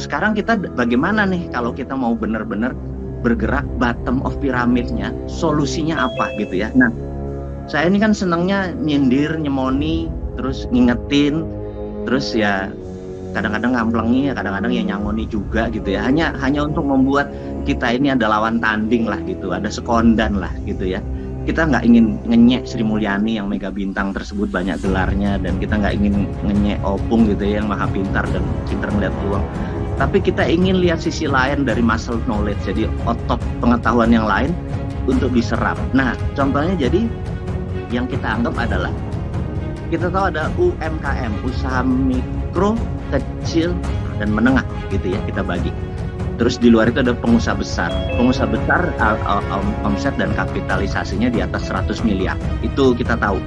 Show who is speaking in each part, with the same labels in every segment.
Speaker 1: sekarang kita bagaimana nih kalau kita mau benar-benar bergerak bottom of piramidnya, solusinya apa gitu ya. Nah, saya ini kan senangnya nyindir, nyemoni, terus ngingetin, terus ya kadang-kadang ngamplengi, ya kadang-kadang ya nyangoni juga gitu ya. Hanya untuk membuat kita ini ada lawan tanding lah gitu, ada sekondan lah gitu ya. Kita nggak ingin ngenyek Sri Mulyani yang mega bintang tersebut banyak gelarnya, dan kita nggak ingin ngenyek Opung gitu ya yang maha pintar dan pintar melihat peluang. Tapi kita ingin lihat sisi lain dari muscle knowledge, jadi otot pengetahuan yang lain untuk diserap. Nah, contohnya jadi yang kita anggap adalah, kita tahu ada UMKM, usaha mikro, kecil, dan menengah gitu ya, kita bagi. Terus di luar itu ada pengusaha besar. Pengusaha besar omset dan kapitalisasinya di atas 100 miliar. Itu kita tahu.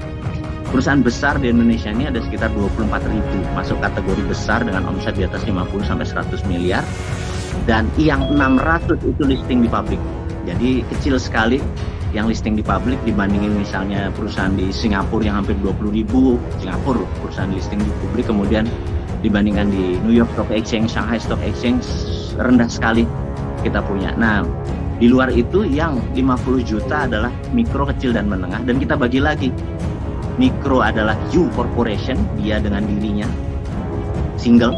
Speaker 1: Perusahaan besar di Indonesia ini ada sekitar 24.000 masuk kategori besar dengan omset di atas 50 sampai 100 miliar. Dan yang 600 itu listing di publik. Jadi kecil sekali yang listing di publik dibandingin misalnya perusahaan di Singapura yang hampir 20.000. Singapura perusahaan listing di publik, kemudian dibandingkan di New York Stock Exchange, Shanghai Stock Exchange, rendah sekali kita punya. Nah, di luar itu yang 50 juta adalah mikro, kecil, dan menengah, dan kita bagi lagi. Mikro adalah U Corporation, dia dengan dirinya single.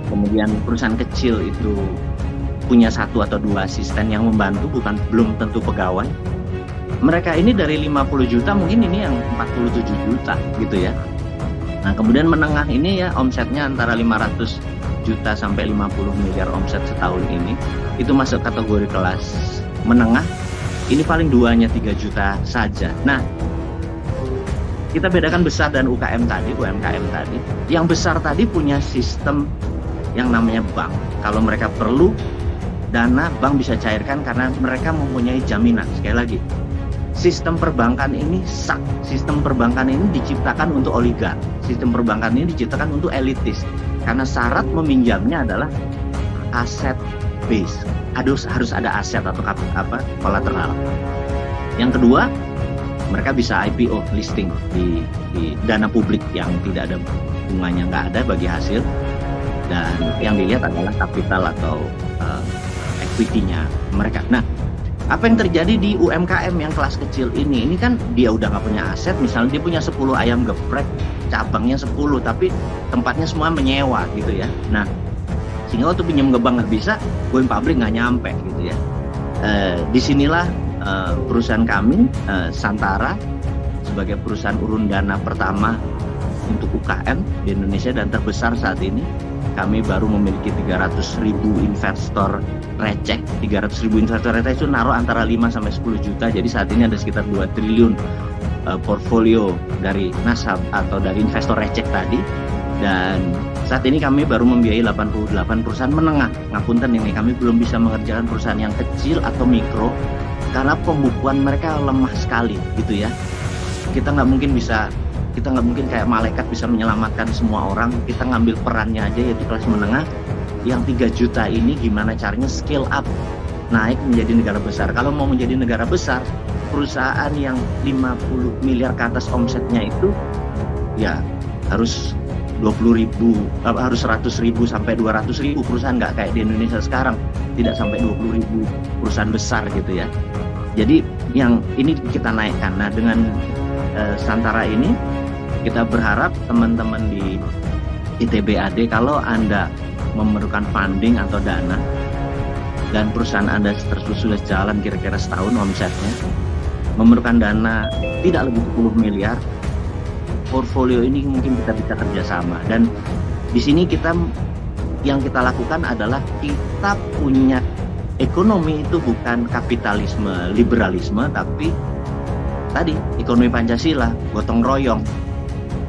Speaker 1: Kemudian perusahaan kecil itu punya 1 atau 2 asisten yang membantu, belum tentu pegawai. Mereka ini dari 50 juta mungkin ini yang 47 juta gitu ya. Nah, kemudian menengah ini ya omsetnya antara 500 juta sampai 50 miliar omset setahun ini, itu masuk kategori kelas menengah. Ini paling 2-3 juta saja. Nah, kita bedakan besar dan UMKM tadi. Yang besar tadi punya sistem yang namanya bank. Kalau mereka perlu dana, bank bisa cairkan karena mereka mempunyai jaminan. Sekali lagi, sistem perbankan ini sistem perbankan ini diciptakan untuk oligark. Sistem perbankan ini diciptakan untuk elitis. Karena syarat meminjamnya adalah aset base. Harus ada aset atau kolateral. Yang kedua, mereka bisa IPO, listing di dana publik yang tidak ada bunganya, nggak ada bagi hasil. Dan yang dilihat adalah kapital atau equity-nya mereka. Nah, apa yang terjadi di UMKM yang kelas kecil ini kan dia udah nggak punya aset. Misalnya dia punya 10 ayam geprek, cabangnya 10, tapi tempatnya semua menyewa gitu ya. Nah, sehingga waktu pinjam ke bank nggak bisa, going public nggak nyampe gitu ya. Disinilah perusahaan kami, Santara, sebagai perusahaan urun dana pertama untuk UKM di Indonesia dan terbesar saat ini. Kami baru memiliki 300.000 investor receh. 300.000 investor receh itu naruh antara 5 sampai 10 juta. Jadi saat ini ada sekitar 2 triliun portfolio dari nasabah atau dari investor receh tadi. Dan saat ini kami baru membiayai 88 perusahaan menengah. Ngapunten ini, kami belum bisa mengerjakan perusahaan yang kecil atau mikro karena pembukuan mereka lemah sekali gitu ya. Kita nggak mungkin kayak malaikat bisa menyelamatkan semua orang. Kita ngambil perannya aja, yaitu kelas menengah. Yang 3 juta ini gimana caranya scale up, naik menjadi negara besar. Kalau mau menjadi negara besar, perusahaan yang 50 miliar ke atas omsetnya itu ya harus 100.000 sampai 200.000 perusahaan, nggak kayak di Indonesia sekarang, tidak sampai 20.000 perusahaan besar gitu ya. Jadi yang ini kita naikkan. Nah, dengan Santara ini kita berharap teman-teman di ITB-AD, kalau Anda memerlukan funding atau dana dan perusahaan Anda sudah jalan kira-kira setahun omsetnya, memerlukan dana tidak lebih 10 miliar, portfolio ini mungkin kita bisa kerjasama. Dan di sini yang kita lakukan adalah kita punya ekonomi itu bukan kapitalisme, liberalisme, tapi tadi ekonomi Pancasila, gotong royong,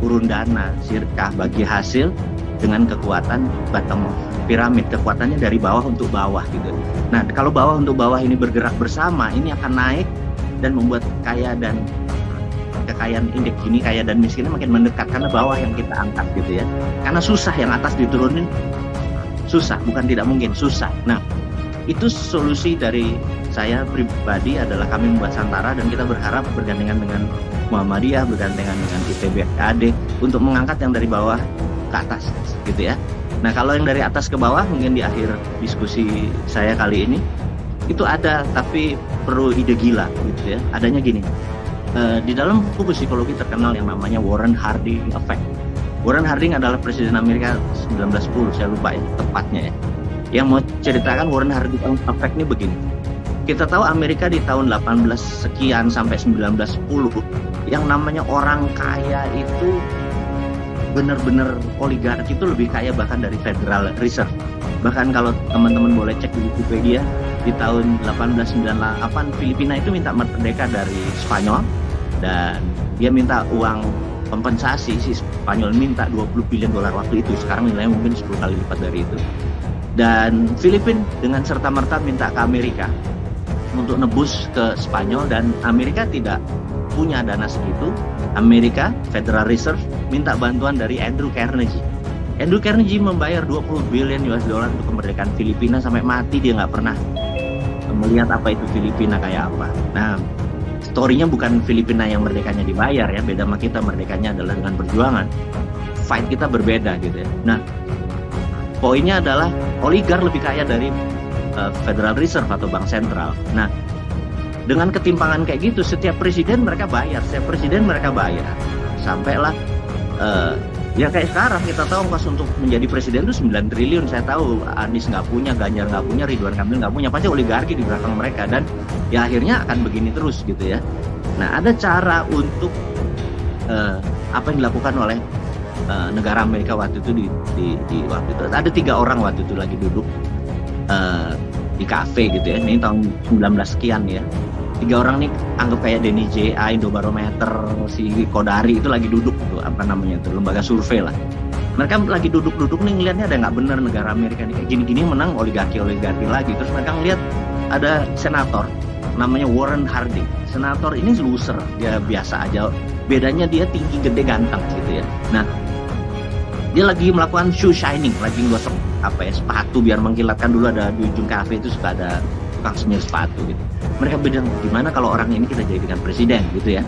Speaker 1: urun dana, sirkah, bagi hasil dengan kekuatan bottom of piramid, kekuatannya dari bawah untuk bawah gitu. Nah, kalau bawah untuk bawah ini bergerak bersama, ini akan naik dan membuat kekayaan indeks Gini kaya dan miskinnya makin mendekat, karena bawah yang kita angkat gitu ya. Karena susah yang atas diturunin, susah, bukan tidak mungkin, susah. Nah, itu solusi dari saya pribadi adalah kami membuat Santara, dan kita berharap bergandengan dengan Muhammadiyah, bergandengan dengan ITB-AD untuk mengangkat yang dari bawah ke atas gitu ya. Nah, kalau yang dari atas ke bawah mungkin di akhir diskusi saya kali ini itu ada, tapi perlu ide gila gitu ya. Adanya gini, di dalam buku psikologi terkenal yang namanya Warren Harding Effect. Warren Harding adalah presiden Amerika 1910, saya lupa ya tepatnya ya. Yang mau ceritakan Warren Harding Effect ini begini. Kita tahu Amerika di tahun 18 sekian sampai 1910, yang namanya orang kaya itu benar-benar oligarki itu lebih kaya bahkan dari Federal Reserve. Bahkan kalau teman-teman boleh cek di Wikipedia, di tahun 1898 Filipina itu minta merdeka dari Spanyol dan dia minta uang kompensasi. Si Spanyol minta 20 billion dolar waktu itu, sekarang nilainya mungkin 10 kali lipat dari itu. Dan Filipina dengan serta-merta minta ke Amerika untuk nebus ke Spanyol, dan Amerika tidak punya dana segitu. Amerika Federal Reserve minta bantuan dari Andrew Carnegie. Andrew Carnegie membayar 20 billion US dollar untuk kemerdekaan Filipina, sampai mati dia nggak pernah melihat apa itu Filipina kayak apa. Nah, story-nya bukan Filipina yang merdekanya dibayar ya, beda sama kita, merdekanya adalah dengan perjuangan. Fight kita berbeda gitu ya. Nah, poinnya adalah oligar lebih kaya dari Federal Reserve atau bank sentral. Nah, dengan ketimpangan kayak gitu, setiap presiden mereka bayar, sampailah ya kayak sekarang kita tahu ongkos untuk menjadi presiden itu 9 triliun. Saya tahu Anies nggak punya, Ganjar nggak punya, Ridwan Kamil nggak punya, pasti oligarki di belakang mereka, dan ya akhirnya akan begini terus gitu ya. Nah, ada cara untuk apa yang dilakukan oleh negara Amerika waktu itu di waktu itu ada 3 orang waktu itu lagi duduk di kafe gitu ya. Ini tahun 19 sekian ya. 3 orang nih anggap kayak Denny J.A, Indobarometer, si Kodari itu lagi duduk tuh, apa namanya tuh, lembaga survei lah. Mereka lagi duduk-duduk nih, ngeliatnya ada nggak bener negara Amerika nih, kayak gini-gini menang oligarki lagi. Terus mereka ngeliat ada senator namanya Warren Harding. Senator ini loser, dia biasa aja. Bedanya dia tinggi, gede, ganteng gitu ya. Nah, dia lagi melakukan shoe shining, lagi gosok sepatu biar mengkilatkan. Dulu ada di ujung kafe itu suka ada tukang semir sepatu gitu. Mereka bilang, gimana kalau orang ini kita jadikan presiden gitu ya?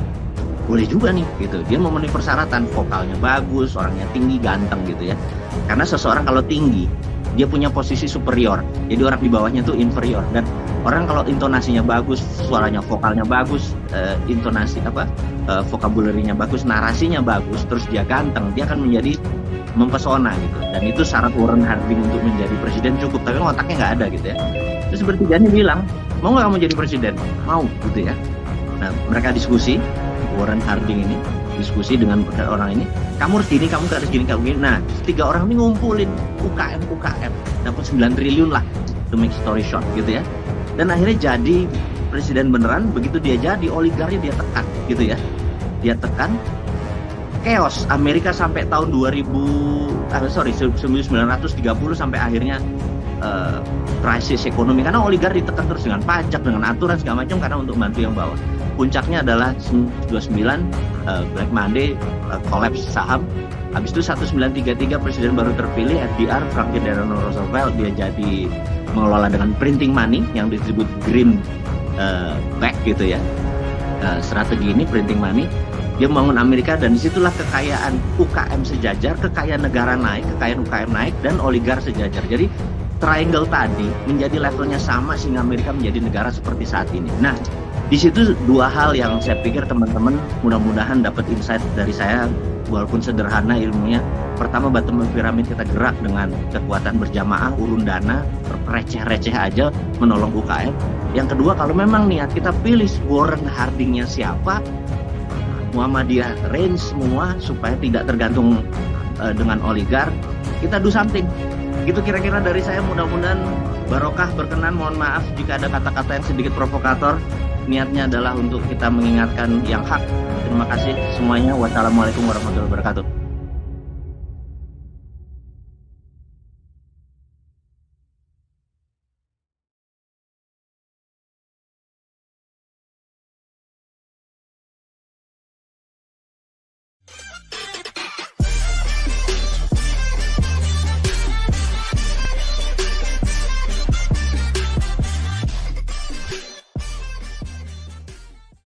Speaker 1: Boleh juga nih gitu. Dia memenuhi persyaratan, vokalnya bagus, orangnya tinggi, ganteng gitu ya. Karena seseorang kalau tinggi, dia punya posisi superior. Jadi orang di bawahnya tuh inferior. Dan orang kalau intonasinya bagus, suaranya, vokalnya bagus, vocabulary-nya bagus, narasinya bagus, terus dia ganteng, dia akan menjadi mempesona gitu. Dan itu syarat Warren Harding untuk menjadi presiden cukup, tapi otaknya nggak ada gitu ya. Terus bertiganya bilang, mau nggak kamu jadi presiden? Mau gitu ya. Nah, mereka diskusi, Warren Harding ini diskusi dengan orang ini, kamu harus gini, kamu harus gini, kamu gini. Nah, 3 orang ini ngumpulin UKM, dapat 9 triliun lah, to make story short gitu ya. Dan akhirnya jadi presiden beneran. Begitu dia jadi, oligarki dia tekan gitu ya. Dia tekan, chaos Amerika sampai tahun 1930 sampai akhirnya krisis ekonomi, karena oligarki ditekan terus dengan pajak, dengan aturan segala macam, karena untuk bantu yang bawah. Puncaknya adalah 1929 Black Monday, collapse saham. Habis itu 1933 presiden baru terpilih, FDR, Franklin Delano Roosevelt, dia jadi mengelola dengan printing money yang disebut green back gitu ya. Strategi ini printing money, dia membangun Amerika, dan disitulah kekayaan UKM sejajar, kekayaan negara naik, kekayaan UKM naik, dan oligar sejajar. Jadi triangle tadi menjadi levelnya sama sehingga Amerika menjadi negara seperti saat ini. Nah, di situ 2 hal yang saya pikir teman-teman mudah-mudahan dapat insight dari saya, walaupun sederhana ilmunya. Pertama, bottom of pyramid kita gerak dengan kekuatan berjamaah, urun dana, receh-receh aja menolong UKM. Yang kedua, kalau memang niat kita pilih Warren Harding-nya siapa, Muhammadiyah range semua supaya tidak tergantung dengan oligar, kita do something. Itu kira-kira dari saya, mudah-mudahan barokah, berkenan. Mohon maaf jika ada kata-kata yang sedikit provokator. Niatnya adalah untuk kita mengingatkan yang hak. Terima kasih semuanya. Wassalamualaikum warahmatullahi wabarakatuh.